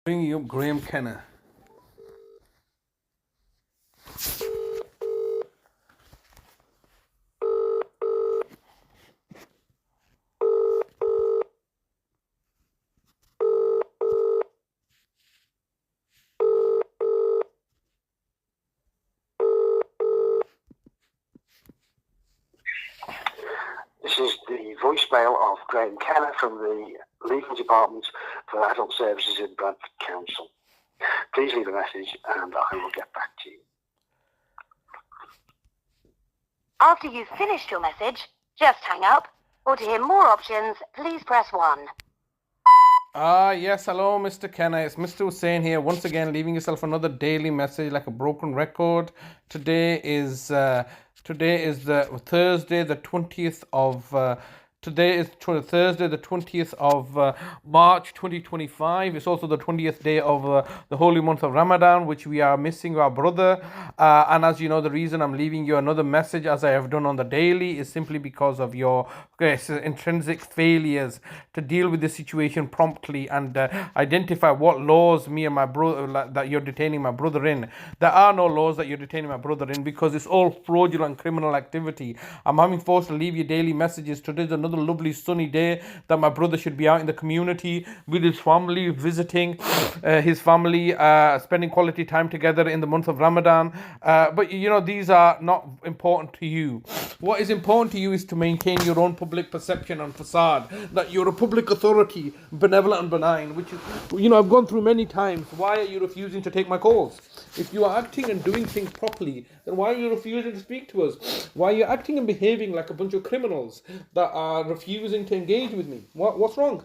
Bringing up Graeme Kenna. This is the voicemail of Graeme Kenna from the Legal Department for Adult Services in Bradford Council. Please leave a message and I will get back to you. After you've finished your message, just hang up. Or to hear more options, please press 1. Yes, hello, Mr. Kenna. It's Mr. Hussain here, once again, leaving yourself another daily message like a broken record. Today is the Thursday, the 20th of. Today is Thursday, the 20th of March 2025. It's also the 20th day of the holy month of Ramadan, which we are missing our brother. And as you know, the reason I'm leaving you another message, as I have done on the daily, is simply because of your intrinsic failures to deal with the situation promptly and identify what laws me and my brother that you're detaining my brother in. There are no laws that you're detaining my brother in because it's all fraudulent criminal activity. I'm having forced to leave you daily messages. Today's another lovely sunny day that my brother should be out in the community with his family, visiting his family, spending quality time together in the month of Ramadan. But you know, these are not important to you. What is important to you is to maintain your own public perception and facade that you're a public authority, benevolent and benign, which is, you know, I've gone through many times. Why are you refusing to take my calls? If you are acting and doing things properly, then why are you refusing to speak to us? Why are you acting and behaving like a bunch of criminals that are refusing to engage with me? What's wrong?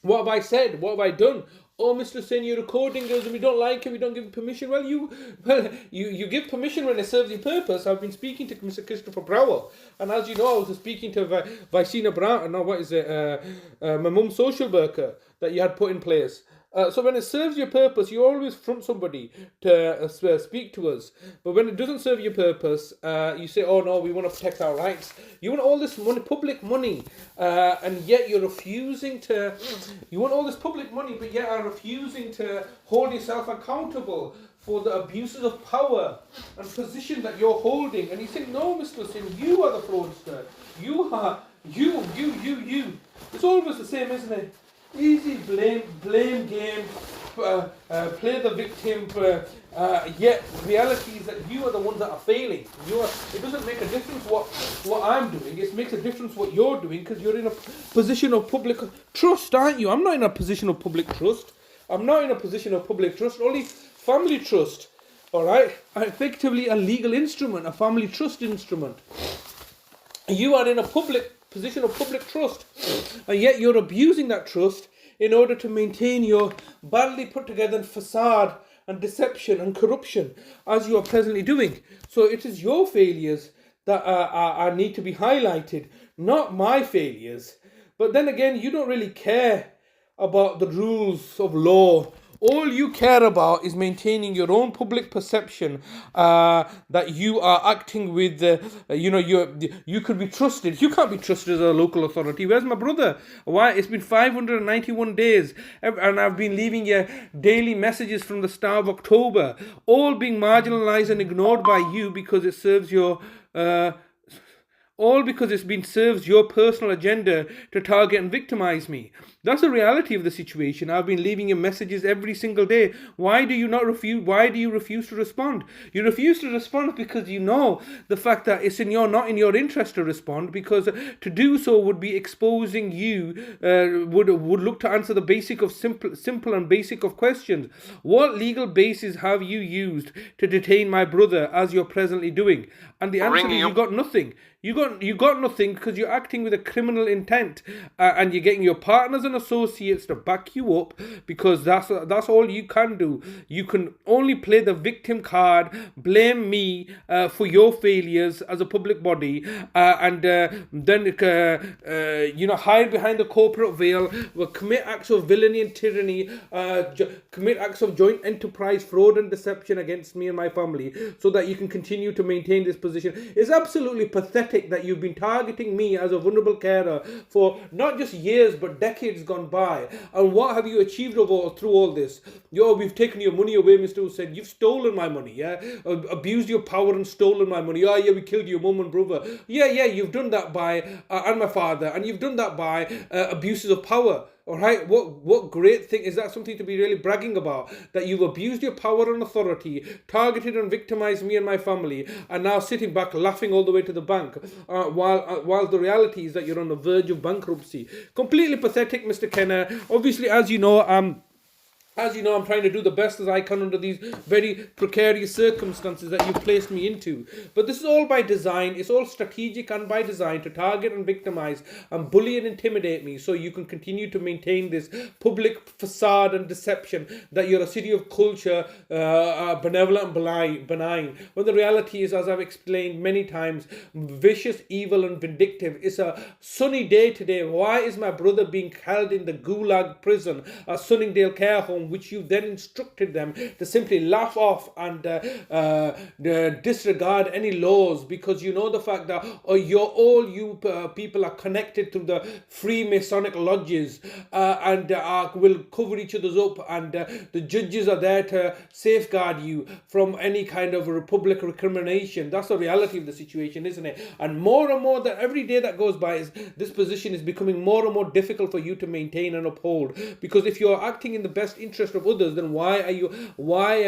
What have I said? What have I done? Oh, Mr. Hussain, you're recording us and we don't like it, we don't give permission. Well, you give permission when it serves your purpose. I've been speaking to Mr. Christopher Brower, and as you know, I was speaking to Vicina Brown, no, what is it, my mum's social worker that you had put in place. So when it serves your purpose, you always front somebody to speak to us. But when it doesn't serve your purpose, you say, oh no, we want to protect our rights. You want all this money, public money, and yet you're refusing to... You want all this public money, but yet are refusing to hold yourself accountable for the abuses of power and position that you're holding. And you think, no, Mr. Hussain, you are the fraudster. You are... You. It's always the same, isn't it? Easy blame game, play the victim, yet reality is that you are the ones that are failing. It doesn't make a difference what I'm doing, it makes a difference what you're doing because you're in a position of public trust, aren't you? I'm not in a position of public trust. Only family trust, alright? Effectively a legal instrument, a family trust instrument. You are in a position of public trust, and yet you're abusing that trust in order to maintain your badly put together facade and deception and corruption as you are presently doing. So it is your failures that need to be highlighted, not my failures. But then again, you don't really care about the rules of law. All you care about is maintaining your own public perception that you are acting with, you could be trusted. You can't be trusted as a local authority. Where's my brother? Why? It's been 591 days and I've been leaving you daily messages from the start of October, all being marginalized and ignored by you because it serves your... all because serves your personal agenda to target and victimize me. That's the reality of the situation. I've been leaving you messages every single day. Why do you refuse to respond? You refuse to respond because you know the fact that it's not in your interest to respond, because to do so would be exposing you, would look to answer the simple and basic of questions. What legal basis have you used to detain my brother as you're presently doing? And the answer is you got nothing. You got nothing because you're acting with a criminal intent, and you're getting your partners and associates to back you up because that's all you can do. You can only play the victim card, blame me for your failures as a public body, and then hide behind the corporate veil, commit acts of villainy and tyranny, commit acts of joint enterprise, fraud and deception against me and my family, so that you can continue to maintain this position. It's absolutely pathetic pathetic that you've been targeting me as a vulnerable carer for not just years but decades gone by. And what have you achieved through all this? We've taken your money away, Mr. Hussain. You've stolen my money, yeah? Abused your power and stolen my money. Oh, yeah, we killed your mum and brother. Yeah, you've done that by, and my father, and you've done that by abuses of power. All right, what great thing is that? Something to be really bragging about, that you've abused your power and authority, targeted and victimized me and my family, and now sitting back laughing all the way to the bank, while the reality is that you're on the verge of bankruptcy. Completely pathetic, Mr. Kenna. Obviously, as you know, I'm trying to do the best as I can under these very precarious circumstances that you've placed me into. But this is all by design. It's all strategic and by design to target and victimize and bully and intimidate me so you can continue to maintain this public facade and deception that you're a city of culture, benevolent and benign. When the reality is, as I've explained many times, vicious, evil and vindictive. It's a sunny day today. Why is my brother being held in the Gulag prison at Sunningdale Care Home, which you then instructed them to simply laugh off and disregard any laws, because you know the fact that you people are connected to the Freemasonic lodges and will cover each other's up, and the judges are there to safeguard you from any kind of public recrimination. That's the reality of the situation, isn't it? And more that every day that goes by, this position is becoming more and more difficult for you to maintain and uphold, because if you're acting in the best interest of others, then why are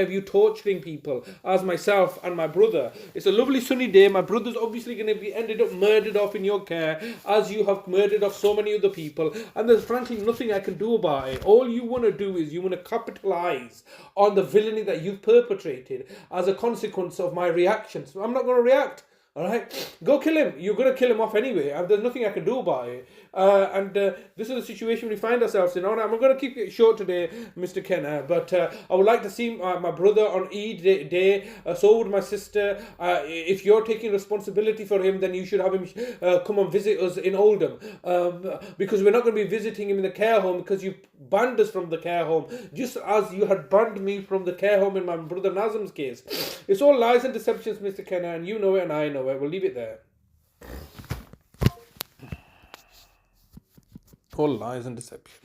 you torturing people as myself and my brother? It's a lovely sunny day. My brother's obviously going to be ended up murdered off in your care, as you have murdered off so many other people, and there's frankly nothing I can do about it. All you want to do is you want to capitalize on the villainy that you've perpetrated as a consequence of my reactions. So I'm not going to react. All right, go kill him. You're going to kill him off anyway. There's nothing I can do about it. This is the situation we find ourselves in. All right, I'm going to keep it short today, Mr. Kenna, but I would like to see my brother on Eid Day. So would my sister. If you're taking responsibility for him, then you should have him come and visit us in Oldham, because we're not going to be visiting him in the care home, because you banned us from the care home, just as you had banned me from the care home in my brother Nazim's case. It's all lies and deceptions, Mr. Kenna, and you know it and I know it. We'll leave it there. All lies and deception.